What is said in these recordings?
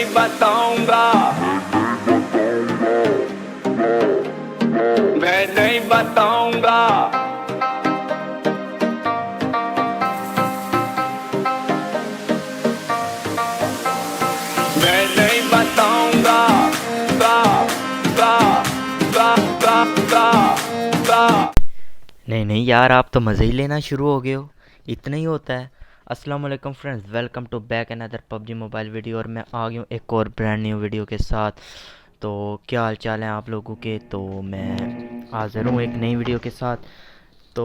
नहीं बताऊंगा, मैं नहीं बताऊंगा, मैं नहीं बताऊंगा, गा गा गा गा गा गा। नहीं नहीं यार, आप तो मज़े ही लेना शुरू हो गए हो। इतना ही होता है। अस्सलाम वालेकुम friends, welcome to back another PUBG mobile video. और मैं आ गया हूँ एक और ब्रांड न्यू वीडियो के साथ। तो क्या हाल चाल है आप लोगों के? तो मैं हाज़िर हूँ एक नई वीडियो के साथ। तो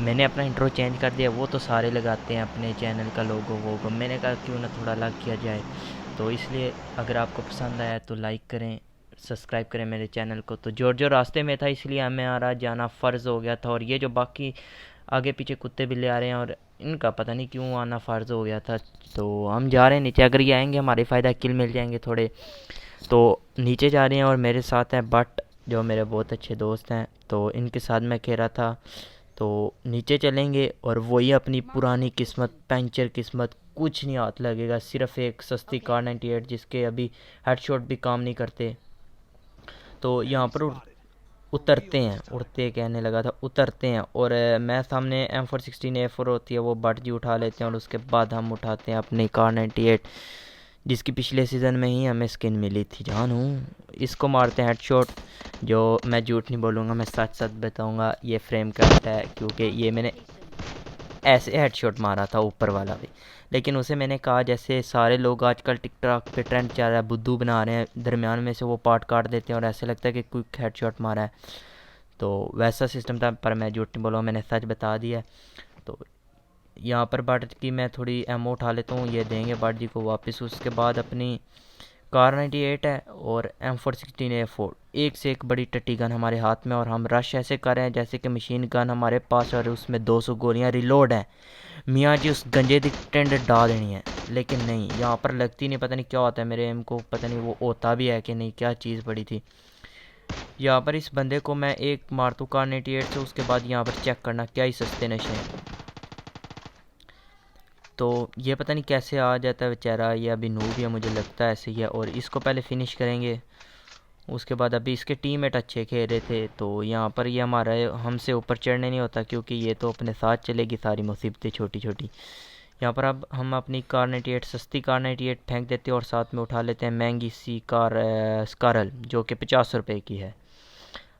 मैंने अपना इंट्रो चेंज कर दिया। वो तो सारे लगाते हैं अपने चैनल का लोगो वोगो, मैंने कहा क्यों ना थोड़ा अलग किया जाए। तो इसलिए अगर आपको पसंद आया तो लाइक करें, सब्सक्राइब करें मेरे चैनल को। तो जो जो रास्ते में था इसलिए हमें आ रहा जाना फ़र्ज़ हो गया था। और ये जो बाकी आगे पीछे कुत्ते बिल्ली आ रहे हैं और इनका पता नहीं क्यों आना फ़र्ज़ हो गया था। तो हम जा रहे हैं नीचे। अगर ये आएंगे हमारे फ़ायदा किल मिल जाएंगे थोड़े। तो नीचे जा रहे हैं और मेरे साथ हैं बट, जो मेरे बहुत अच्छे दोस्त हैं। तो इनके साथ मैं कह रहा था तो नीचे चलेंगे और वही अपनी पुरानी किस्मत, पंचर किस्मत, कुछ नहीं हाथ लगेगा। सिर्फ एक सस्ती कार 98 जिसके अभी हेडशॉट भी काम नहीं करते। तो यहाँ पर उतरते हैं, उड़ते कहने लगा था, उतरते हैं। और मैं सामने M416A4 होती है वो बट जी उठा लेते हैं। और उसके बाद हम उठाते हैं अपनी कार 98 जिसकी पिछले सीज़न में ही हमें स्किन मिली थी जानू। इसको मारते हैं हेडशॉट। जो मैं झूठ नहीं बोलूँगा, मैं सच सच बताऊँगा, ये फ्रेम कट है क्योंकि ये मैंने ऐसे हेडशॉट मारा था ऊपर वाला भी। लेकिन उसे मैंने कहा जैसे सारे लोग आजकल टिकटॉक पे ट्रेंड चल रहा है, बुद्धू बना रहे हैं, दरमियान में से वो पार्ट काट देते हैं और ऐसे लगता है कि क्विक हेडशॉट मारा है। तो वैसा सिस्टम था, पर मैं झूठ नहीं बोला, मैंने सच बता दिया। तो यहाँ पर बाट की मैं थोड़ी एमओ उठा लेता हूँ, ये देंगे बाट जी को वापस। उसके बाद अपनी कार 98 है और M416A4, एक से एक बड़ी टट्टी गन हमारे हाथ में। और हम रश ऐसे कर रहे हैं जैसे कि मशीन गन हमारे पास और उसमें 200 गोलियाँ रिलोड हैं। मियाँ जी उस गंजे दी टेंड डाल देनी है, लेकिन नहीं, यहाँ पर लगती नहीं। पता नहीं क्या होता है मेरे एम को, पता नहीं वो होता भी है कि नहीं, क्या चीज़ पड़ी थी। यहाँ पर इस बंदे को मैं एक मार दूँ कार 98 से। उसके बाद यहाँ पर चेक करना क्या ही सस्ते नशे हैं। तो ये पता नहीं कैसे आ जाता है बेचारा, ये अभी नूब है मुझे लगता है ऐसे ही है। और इसको पहले फिनिश करेंगे। उसके बाद अभी इसके टीममेट अच्छे खेल रहे थे। तो यहाँ पर ये हमारा हमसे ऊपर चढ़ने नहीं होता क्योंकि ये तो अपने साथ चलेगी सारी मुसीबतें छोटी छोटी। यहाँ पर अब हम अपनी कार 98, सस्ती कार 98 फेंक देते हैं और साथ में उठा लेते हैं महंगी सी कार स्कारल जो कि 50 रुपये की है।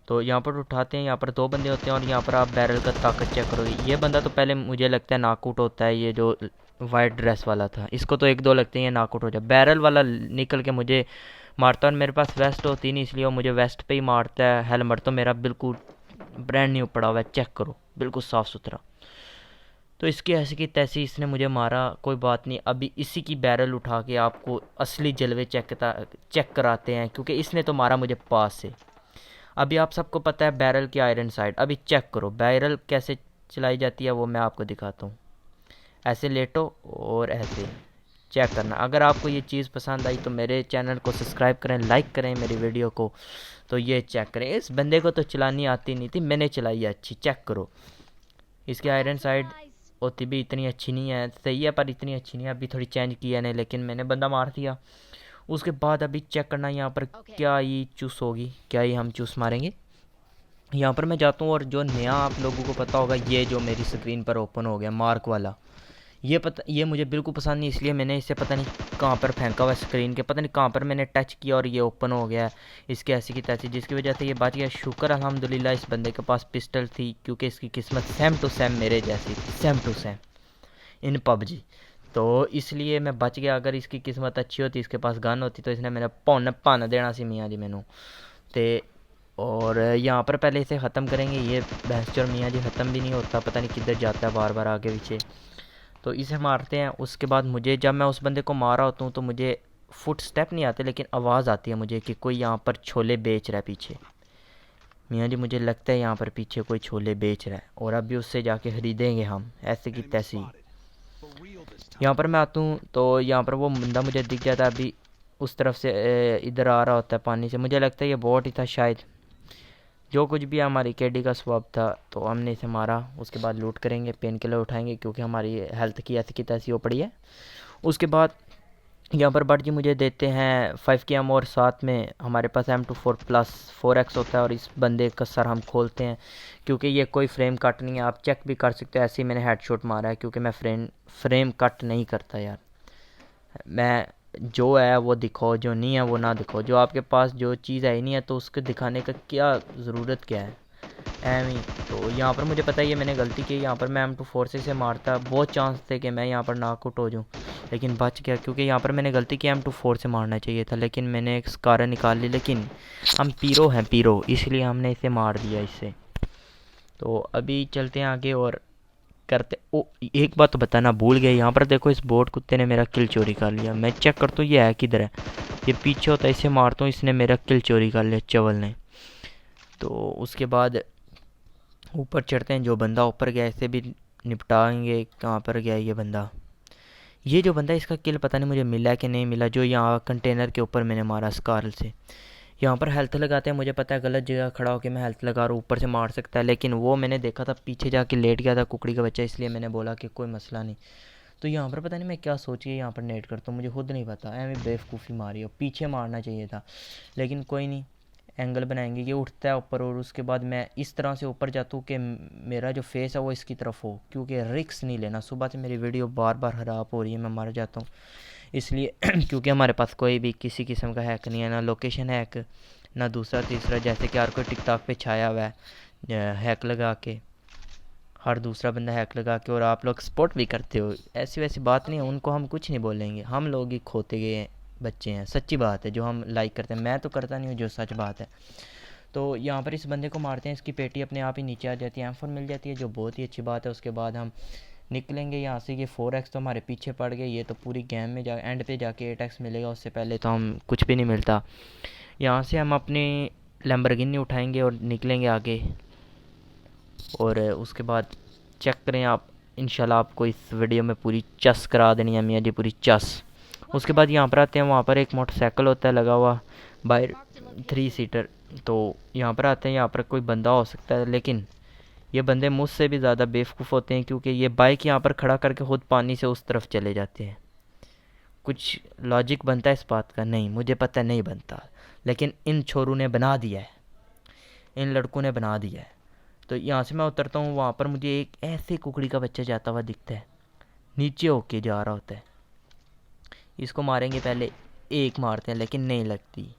तो यहाँ पर उठाते हैं। यहाँ पर दो बंदे होते हैं और यहाँ पर आप बैरल का ताकत चेक करोगे। ये बंदा तो पहले मुझे लगता है नॉकआउट होता है, ये जो वाइट ड्रेस वाला था। इसको तो एक दो लगते हैं ये नॉकआउट हो जाए। बैरल वाला निकल के मुझे मारता है और मेरे पास वेस्ट होती नहीं, इसलिए वो मुझे वेस्ट पे ही मारता है। हेलमेट तो मेरा बिल्कुल ब्रांड न्यू पड़ा हुआ है, चेक करो, बिल्कुल साफ़ सुथरा। तो इसकी ऐसी की तैसी इसने मुझे मारा, कोई बात नहीं। अभी इसी की बैरल उठा के आपको असली जलवे चेक कराते हैं क्योंकि इसने तो मारा मुझे पास से। अभी आप सबको पता है बैरल की आयरन साइड। अभी चेक करो बैरल कैसे चलाई जाती है, वो मैं आपको दिखाता हूँ। ऐसे लेटो और ऐसे चेक करना। अगर आपको ये चीज़ पसंद आई तो मेरे चैनल को सब्सक्राइब करें, लाइक करें मेरी वीडियो को। तो ये चेक करें, इस बंदे को तो चलानी आती नहीं थी, मैंने चलाई है अच्छी, चेक करो। इसकी आयरन साइड होती भी इतनी अच्छी नहीं है, सही है पर इतनी अच्छी नहीं है। अभी थोड़ी चेंज की है ने, लेकिन मैंने बंदा मार दिया। उसके बाद अभी चेक करना यहाँ पर क्या ही चूस होगी, क्या ही हम चूस मारेंगे। यहाँ पर मैं जाता हूँ और जो नया आप लोगों को पता होगा, ये जो मेरी स्क्रीन पर ओपन हो गया मार्क वाला, ये मुझे बिल्कुल पसंद नहीं, इसलिए मैंने इसे पता नहीं कहाँ पर फेंका हुआ स्क्रीन के, पता नहीं कहाँ पर मैंने टच किया और ये ओपन हो गया है इसके ऐसी की तैसी, जिसकी वजह से ये बच गया। शुक्र अल्हम्दुलिल्लाह इस बंदे के पास पिस्टल थी क्योंकि इसकी किस्मत सेम टू सेम मेरे जैसी थी, same to same in PUBG. तो इसलिए मैं बच गया। अगर इसकी किस्मत अच्छी होती, इसके पास गन होती, तो इसने मेरा पौन देना सी मियाँ जी मैनू। ते और यहाँ पर पहले इसे ख़त्म करेंगे। ये भैंसचोर मियाँ जी ख़त्म भी नहीं होता, पता नहीं किधर जाता है बार बार आगे पीछे। तो इसे मारते हैं। उसके बाद मुझे, जब मैं उस बंदे को मारा होता हूँ तो मुझे फुट स्टेप नहीं आते, लेकिन आवाज़ आती है मुझे कि कोई यहाँ पर छोले बेच रहा है पीछे। मियाँ जी मुझे लगता है यहाँ पर पीछे कोई छोले बेच रहा है और अभी उससे जाके ख़रीदेंगे हम ऐसे की तैसी। यहाँ पर मैं आता हूँ तो यहाँ पर वो बंदा मुझे दिख जाता है अभी उस तरफ से, इधर आ रहा होता है पानी से। मुझे लगता है ये बोट ही था शायद। जो कुछ भी हमारी केडी का स्वभाव था, तो हमने इसे मारा। उसके बाद लूट करेंगे, पेन किलर उठाएंगे क्योंकि हमारी हेल्थ की ऐसी की तैसी हो पड़ी है। उसके बाद यहाँ पर बट जी मुझे देते हैं 5 km और साथ में हमारे पास M24+4X होता है और इस बंदे का सर हम खोलते हैं क्योंकि ये कोई फ्रेम कट नहीं है। आप चेक भी कर सकते हो, ऐसे ही मैंने हेडशॉट मारा है क्योंकि मैं फ्रेम कट नहीं करता यार। मैं जो है वो दिखाओ, जो नहीं है वो ना दिखाओ। जो आपके पास जो चीज़ है ही नहीं है तो उसके दिखाने का क्या ज़रूरत क्या है, एम ही। तो यहाँ पर मुझे पता है ये मैंने गलती की। यहाँ पर मैं M24 से मारता, बहुत चांस थे कि मैं यहाँ पर नॉकआउट हो जाऊँ, लेकिन बच गया क्योंकि यहाँ पर मैंने गलती की। M24 से मारना चाहिए था लेकिन मैंने एक स्कार निकाल ली। लेकिन हम पीरो हैं पीरो, इसलिए हमने इसे मार दिया इससे। तो अभी चलते हैं आगे और करते। ओ, एक बात तो बताना भूल गया, यहाँ पर देखो इस बोट कुत्ते ने मेरा किल चोरी कर लिया। मैं चेक करता हूँ ये है किधर है। ये पीछे होता है, इसे मारता हूँ, इसने मेरा किल चोरी कर लिया चवल ने। तो उसके बाद ऊपर चढ़ते हैं। जो बंदा ऊपर गया इसे भी निपटाएंगे। कहाँ पर गया ये बंदा? ये जो बंदा, इसका किल पता नहीं मुझे मिला कि नहीं मिला, जो यहाँ कंटेनर के ऊपर मैंने मारा स्कारल से। यहाँ पर हेल्थ लगाते हैं, मुझे पता है गलत जगह खड़ा होकर मैं हेल्थ लगा रहा हूँ, ऊपर से मार सकता है, लेकिन वो मैंने देखा था पीछे जाके लेट गया था कुकड़ी का बच्चा, इसलिए मैंने बोला कि कोई मसला नहीं। तो यहाँ पर पता नहीं मैं क्या सोच के यहाँ पर नेट करता हूँ, मुझे खुद नहीं पता। मैं बेवकूफ़ी मारी और पीछे मारना चाहिए था, लेकिन कोई नहीं। एंगल बनाएंगे, ये उठता है ऊपर और उसके बाद मैं इस तरह से ऊपर जाता हूँ कि मेरा जो फेस है वो इसकी तरफ हो, क्योंकि रिक्स नहीं लेना। सुबह से मेरी वीडियो बार बार ख़राब हो रही है, मैं मर जाता हूँ इसलिए क्योंकि हमारे पास कोई भी किसी किस्म का हैक नहीं है, ना लोकेशन हैक, ना दूसरा तीसरा जैसे कि हर कोई टिकटॉक पे छाया हुआ है हैक लगा के, हर दूसरा बंदा हैक लगा के। और आप लोग सपोर्ट भी करते हो, ऐसी वैसी बात नहीं है, उनको हम कुछ नहीं बोलेंगे। हम लोग ही खोते गए बच्चे हैं, सच्ची बात है जो हम लाइक करते हैं। मैं तो करता नहीं हूँ, जो सच बात है। तो यहाँ पर इस बंदे को मारते हैं, इसकी पेटी अपने आप ही नीचे आ जाती है, M4 मिल जाती है, जो बहुत ही अच्छी बात है। उसके बाद हम निकलेंगे यहाँ से। ये 4X तो हमारे पीछे पड़ गए, ये तो पूरी गेम में जा एंड पे जाके 8X मिलेगा, उससे पहले तो हम कुछ भी नहीं मिलता। यहाँ से हम अपनी लैम्बोर्गिनी उठाएंगे और निकलेंगे आगे। और उसके बाद चेक करें आप, इंशाल्लाह आपको इस वीडियो में पूरी चस करा देनी है मियाँ जी, पूरी चस। उसके बाद यहाँ पर आते हैं, वहाँ पर एक मोटरसाइकिल होता है लगा हुआ बाहर, 3 सीटर। तो यहाँ पर आते हैं, यहाँ पर कोई बंदा हो सकता है, लेकिन ये बंदे मुझसे भी ज़्यादा बेवकूफ़ होते हैं क्योंकि ये बाइक यहाँ पर खड़ा करके ख़ुद पानी से उस तरफ चले जाते हैं। कुछ लॉजिक बनता है इस बात का? नहीं, मुझे पता नहीं बनता, लेकिन इन छोरों ने बना दिया है, इन लड़कों ने बना दिया है। तो यहाँ से मैं उतरता हूँ, वहाँ पर मुझे एक ऐसे कुकड़ी का बच्चा जाता हुआ दिखता है, नीचे होके जा रहा होता है। इसको मारेंगे, पहले एक मारते हैं लेकिन नहीं लगती।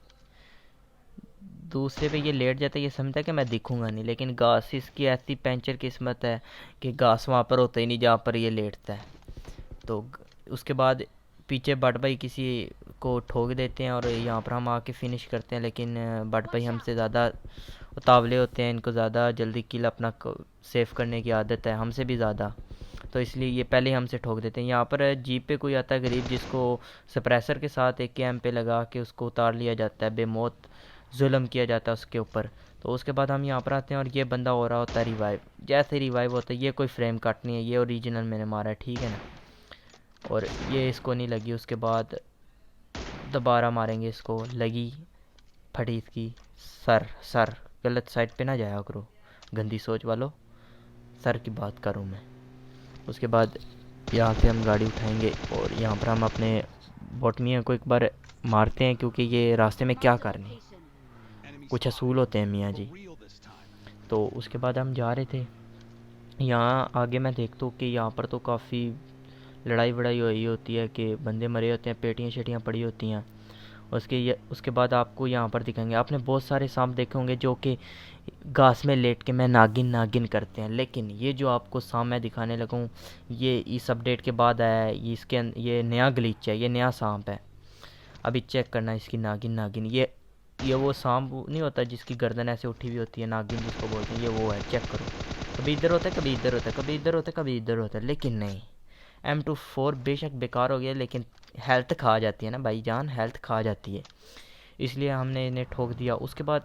दूसरे पे ये लेट जाता है, ये समझता है कि मैं दिखूंगा नहीं, लेकिन घास इसकी ऐसी पैंचर किस्मत है कि घास वहाँ पर होता ही नहीं जहाँ पर ये लेटता है। तो उसके बाद पीछे बट भाई किसी को ठोक देते हैं और यहाँ पर हम आके फिनिश करते हैं। लेकिन बट भाई हमसे ज़्यादा उतावले होते हैं, इनको ज़्यादा जल्दी किल अपना सेव करने की आदत है, हमसे भी ज़्यादा। तो इसलिए ये पहले हमसे ठोक देते हैं। यहाँ पर जीप पे कोई आता है गरीब, जिसको सप्रेसर के साथ एक कैम पे लगा के उसको उतार लिया जाता है, बेमौत जुल्म किया जाता है उसके ऊपर। तो उसके बाद हम यहाँ पर आते हैं और ये बंदा हो रहा होता है रिवाइव। जैसे रिवाइव होता है, ये कोई फ्रेम कट नहीं है, ये ओरिजिनल मैंने मारा है, ठीक है ना। और ये इसको नहीं लगी, उसके बाद दोबारा मारेंगे इसको, लगी, फटी इसकी सर। सर गलत साइड पे ना जाया करो, गंदी सोच वालों, सर की बात करूँ मैं। उसके बाद यहाँ से हम गाड़ी उठाएंगे और यहाँ पर हम अपने बॉटमिया को एक बार मारते हैं, क्योंकि ये रास्ते में क्या करने, कुछ असूल होते हैं मियाँ जी। तो उसके बाद हम जा रहे थे, यहाँ आगे मैं देखता हूँ कि यहाँ पर तो काफ़ी लड़ाई वड़ाई हुई होती है, कि बंदे मरे होते हैं, पेटियाँ शेटियाँ पड़ी होती हैं। उसके बाद आपको यहाँ पर दिखाएंगे, आपने बहुत सारे सांप देखे होंगे जो कि घास में लेट के मैं नागिन नागिन करते हैं, लेकिन ये जो आपको सांप मैं दिखाने लगा हूँ, ये इस अपडेट के बाद आया है, ये नया ग्लिच है, ये नया सांप है। अभी चेक करना इसकी नागिन नागिन, ये वो सांप नहीं होता जिसकी गर्दन ऐसे उठी हुई होती है, नागिन जिसको बोलते हैं, ये वो है। चेक करो, कभी इधर होता है, कभी इधर होता है, कभी इधर होता है, कभी इधर होता है, लेकिन नहीं। M24 बेशक बेकार हो गया, लेकिन हेल्थ खा जाती है ना भाई जान, हेल्थ खा जाती है, इसलिए हमने इन्हें ठोक दिया। उसके बाद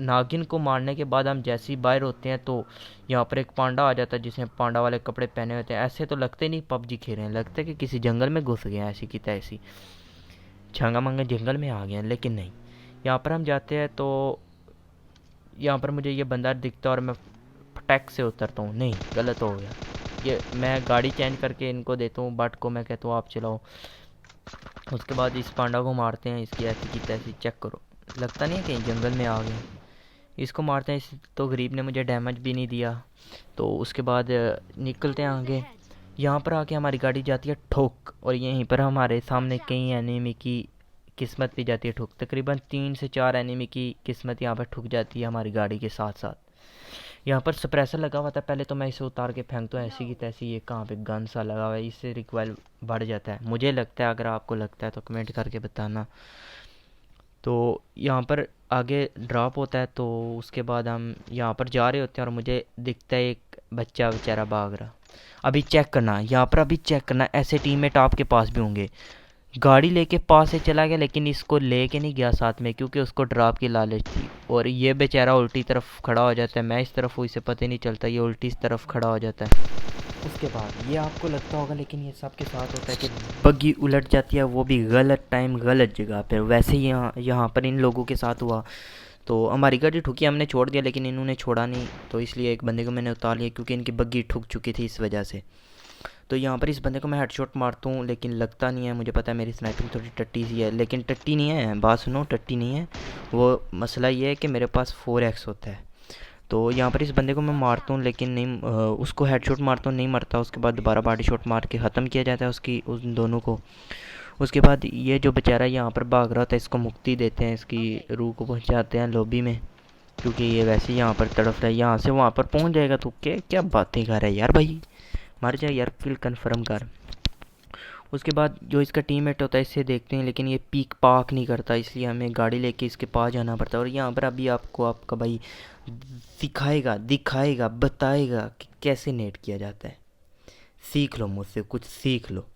नागिन को मारने के बाद हम जैसे ही बाहर होते हैं तो यहाँ पर एक पांडा आ जाता है, जिसने पांडा वाले कपड़े पहने होते हैं। ऐसे तो लगते नहीं पबजी खेल रहे हैं, लगता है कि किसी जंगल में घुस गए हैं, ऐसी की तैसी छंगा मंगा जंगल में आ गए हैं, लेकिन नहीं। यहाँ पर हम जाते हैं तो यहाँ पर मुझे ये बंदा दिखता है और मैं फटैक से उतरता हूँ। नहीं, गलत हो गया, ये मैं गाड़ी चेंज करके इनको देता हूँ, बट को मैं कहता हूँ आप चलाओ। उसके बाद इस पांडा को मारते हैं, इसकी ऐसी की तैसी चेक करो, लगता नहीं है कहीं जंगल में आ गए। इसको मारते हैं, इस तो गरीब ने मुझे डैमेज भी नहीं दिया। तो उसके बाद निकलते हैं आगे। यहाँ पर आके हमारी गाड़ी जाती है ठोक, और यहीं पर हमारे सामने कई एनिमी की किस्मत भी जाती है ठुक। तकरीबन 3 से 4 एनिमी की किस्मत यहाँ पर ठुक जाती है हमारी गाड़ी के साथ साथ। यहाँ पर सप्रेसर लगा हुआ था, पहले तो मैं इसे उतार के फेंकता हूँ ऐसी की तैसी। ये कहाँ पे गन सा लगा हुआ है, इससे रिकॉइल बढ़ जाता है मुझे लगता है। अगर आपको लगता है तो कमेंट करके बताना। तो यहाँ पर आगे ड्रॉप होता है, तो उसके बाद हम यहाँ पर जा रहे होते हैं और मुझे दिखता है एक बच्चा बेचारा भाग रहा। अभी चेक करना, यहाँ पर अभी चेक करना, ऐसे टीममेट आपके पास भी होंगे। गाड़ी लेके पास से चला गया, लेकिन इसको लेके नहीं गया साथ में, क्योंकि उसको ड्रॉप की लालच थी। और ये बेचारा उल्टी तरफ खड़ा हो जाता है, मैं इस तरफ हूँ इसे पता ही नहीं चलता, ये उल्टी इस तरफ खड़ा हो जाता है। उसके बाद ये आपको लगता होगा, लेकिन ये सबके साथ होता है कि बग्गी उलट जाती है, वो भी गलत टाइम गलत जगह पर। वैसे ही यहाँ पर इन लोगों के साथ हुआ। तो हमारी गाड़ी ठुकी, हमने छोड़ दिया, लेकिन इन्होंने छोड़ा नहीं, तो इसलिए एक बंदे को मैंने उतार लिया, क्योंकि इनकी बग्गी ठुक चुकी थी इस वजह से। तो यहाँ पर इस बंदे को मैं हेडशॉट मारता हूँ, लेकिन लगता नहीं है। मुझे पता है मेरी स्नाइपिंग थोड़ी टट्टी सी है, लेकिन टट्टी नहीं है, बात सुनो, टट्टी नहीं है। वो मसला ये है कि मेरे पास 4x होता है। तो यहाँ पर इस बंदे को मैं मारता हूँ, लेकिन नहीं, उसको हेडशॉट मारता हूँ, नहीं मरता। उसके बाद दोबारा बॉडी शॉट मार के ख़त्म किया जाता है उसकी उन दोनों को। उसके बाद ये जो बेचारा यहाँ पर भाग रहा था, इसको मुक्ति देते हैं, इसकी रूह को पहुँचाते हैं लॉबी में, क्योंकि ये वैसे ही यहाँ पर तड़फ रहा है। यहाँ से वहाँ पर पहुँच जाएगा। तो क्या क्या बातें कर रहा है यार भाई, मर जाए यार, किल कन्फर्म कर। उसके बाद जो इसका टीममेट होता है इससे देखते हैं, लेकिन ये पीक पाक नहीं करता, इसलिए हमें गाड़ी लेके इसके पास जाना पड़ता है। और यहाँ पर अभी आपको आपका भाई सिखाएगा, दिखाएगा, बताएगा कि कैसे नेट किया जाता है। सीख लो मुझसे, कुछ सीख लो।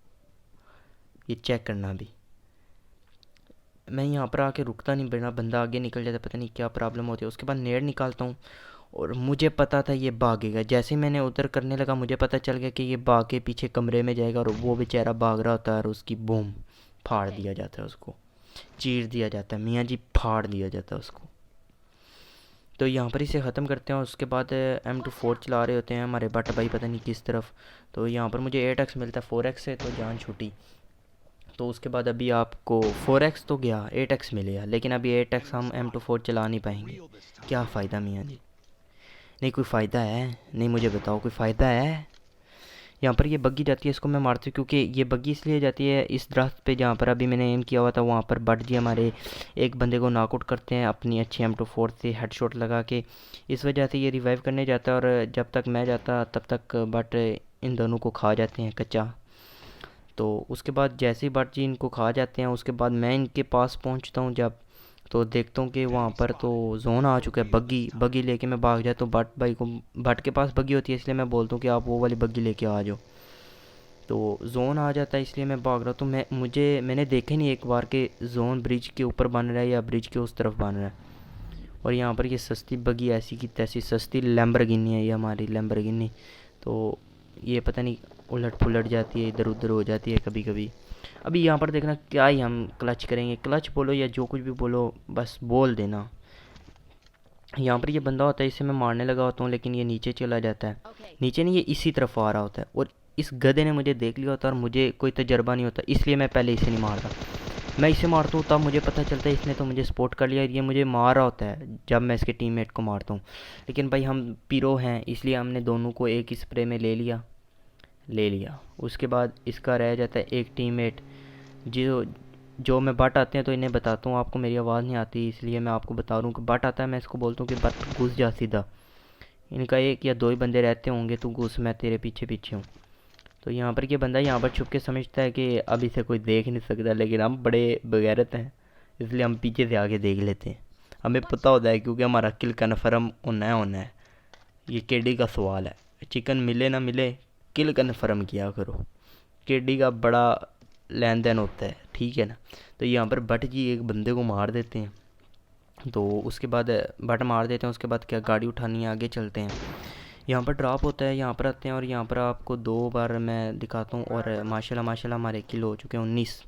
ये चेक करना भी, मैं यहाँ पर आके रुकता नहीं, बिना बंदा आगे निकल जाता, पता नहीं क्या प्रॉब्लम होती है। उसके बाद नेट निकालता हूँ, और मुझे पता था ये भागेगा। जैसे ही मैंने उधर करने लगा, मुझे पता चल गया कि ये भाग के पीछे कमरे में जाएगा, और वो बेचारा भाग रहा होता है, और उसकी बूम फाड़ दिया जाता है, उसको चीर दिया जाता है, मियाँ जी फाड़ दिया जाता है उसको। तो यहाँ पर इसे ख़त्म करते हैं। और उसके बाद M24 चला रहे होते हैं हमारे बट भाई, पता नहीं किस तरफ। तो यहाँ पर मुझे 8x मिलता है 4x से, तो जान छूटी। तो उसके बाद अभी आपको 4x तो गया, 8x मिलेगा, लेकिन अभी 8x हम M24 चला नहीं पाएंगे। क्या फ़ायदा मियाँ जी? नहीं कोई फ़ायदा है? नहीं मुझे बताओ, कोई फ़ायदा है? यहाँ पर ये बग्गी जाती है, इसको मैं मारती हूँ, क्योंकि ये बग्गी इसलिए जाती है इस दरख्त पे जहाँ पर अभी मैंने एम किया हुआ था। वहाँ पर बट जी हमारे एक बंदे को नॉकआउट करते हैं अपनी अच्छी M24 से हेडशॉट लगा के। इस वजह से ये रिवाइव करने जाता है, और जब तक मैं जाता तब तक बट इन दोनों को खा जाते हैं कच्चा। तो उसके बाद जैसे ही बट जी इनको खा जाते हैं, उसके बाद मैं इनके पास पहुंचता हूं जब, तो देखता हूं कि वहाँ पर तो जोन आ चुका है। बग्गी बग्गी लेके मैं भाग जाता हूँ बट भाई को। बट के पास बग्गी होती है, इसलिए मैं बोलता हूँ कि आप वो वाली बग्गी लेके आ जाओ। तो जोन आ जाता है, इसलिए मैं भाग रहा। तो मैंने देखे नहीं एक बार के जोन ब्रिज के ऊपर बन रहा है या ब्रिज के उस तरफ बन रहा है। और यहाँ पर ये सस्ती बग्गी, ऐसी की तैसी सस्ती लैम्बोर्गिनी है ये हमारी लैम्बोर्गिनी। तो ये पता नहीं उलट पुलट जाती है, इधर उधर हो जाती है कभी कभी। अभी यहाँ पर देखना क्या ही हम क्लच करेंगे, क्लच बोलो या जो कुछ भी बोलो, बस बोल देना। यहाँ पर ये बंदा होता है, इसे मैं मारने लगा होता हूँ, लेकिन ये नीचे चला जाता है। नीचे नहीं, ये इसी तरफ आ रहा होता है, और इस गधे ने मुझे देख लिया होता है, और मुझे कोई तजर्बा नहीं होता, इसलिए मैं पहले इसे नहीं मारता। मैं इसे मारता हूँ तब मुझे पता चलता है इसने तो मुझे स्पॉट कर लिया, ये मुझे मार रहा होता है जब मैं इसके टीममेट को मारता हूँ। लेकिन भाई हम पीरो हैं, इसलिए हमने दोनों को एक ही स्प्रे में ले लिया। उसके बाद इसका रह जाता है एक टीममेट। जो जो मैं बट आते हैं तो इन्हें बताता हूँ, आपको मेरी आवाज़ नहीं आती, इसलिए मैं आपको बता रहा हूँ कि बट आता है, मैं इसको बोलता हूँ कि बट घुस जा सीधा। इनका एक या दो ही बंदे रहते होंगे, तो घुस, मैं तेरे पीछे पीछे हूँ। तो यहाँ पर ये बंदा यहाँ पर छुप के समझता है कि अब इसे कोई देख नहीं सकता, लेकिन हम बड़े बगैरत हैं, इसलिए हम पीछे से आके देख लेते हैं। हमें पता होता है, क्योंकि हमारा किल कन्फर्म होना है। ये केडी का सवाल है, चिकन मिले ना मिले, किल कन्फर्म किया करो। केडी का बड़ा लेन देन होता है, ठीक है ना। तो यहाँ पर बट जी एक बंदे को मार देते हैं। तो उसके बाद बट मार देते हैं, उसके बाद क्या गाड़ी उठानी है, आगे चलते हैं। यहाँ पर ड्रॉप होता है, यहाँ पर आते हैं, और यहाँ पर आपको 2 बार मैं दिखाता हूँ, और माशाल्लाह माशाल्लाह हमारे किल हो चुके हैं 19।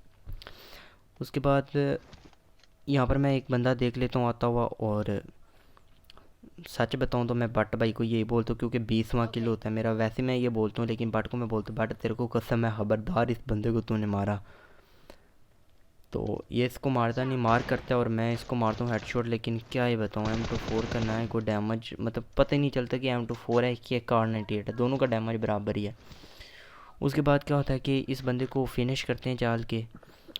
उसके बाद यहाँ पर मैं एक बंदा देख लेता हूँ आता हुआ, और सच बताऊँ तो मैं बट भाई को यही बोलता हूँ, क्योंकि 20वां किल होता है मेरा। वैसे मैं ये बोलता हूँ, लेकिन बट को मैं बोलता हूँ, बट तेरे को कसम है, खबरदार इस बंदे को तूने मारा। तो ये इसको मारता नहीं, मार करता है और मैं इसको मारता हूँ हेडशॉट। लेकिन क्या ही बताऊँ, M24 करना है कोई डैमेज मतलब पता ही नहीं चलता कि M24 है कि Kar98 है, दोनों का डैमेज बराबर ही है। उसके बाद क्या होता है कि इस बंदे को फिनिश करते हैं चाल के,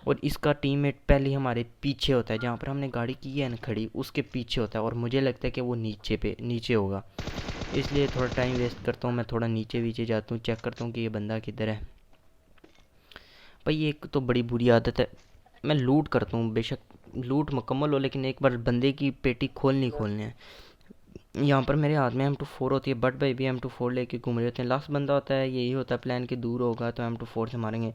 और इसका टीममेट पहले हमारे पीछे होता है, जहाँ पर हमने गाड़ी की है ना खड़ी उसके पीछे होता है, और मुझे लगता है कि वो नीचे होगा, इसलिए थोड़ा टाइम वेस्ट करता हूँ। मैं थोड़ा नीचे जाता हूँ, चेक करता हूँ कि ये बंदा किधर है। भाई एक तो बड़ी बुरी आदत है, मैं लूट करता हूँ, बेशक लूट मुकम्मल हो लेकिन एक बार बंदे की पेटी खोलनी है। यहाँ पर मेरे हाथ में M24 होती है, बट भाई भी M24 लेके घूम रहे होते हैं। लास्ट बंदा होता है, यही होता है प्लान कि दूर होगा तो M24 से मारेंगे।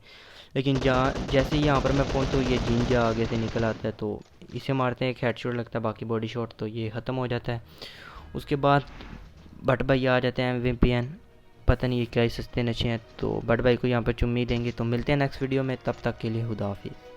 लेकिन जहाँ जैसे ही यहाँ पर मैं पहुँचता हूँ ये जिंजा आगे से निकल आता है, तो इसे मारते हैं, एक हेडशॉट लगता है, बाकी बॉडी शॉट, तो ये ख़त्म हो जाता है। उसके बाद भट्ट भाई आ जाते हैं VPN, पता नहीं ये क्या ही सस्ते नशे हैं। तो भट्ट भाई को यहाँ पर चुम्मी देंगे। तो मिलते हैं नेक्स्ट वीडियो में, तब तक के लिए खुदा हाफिज़।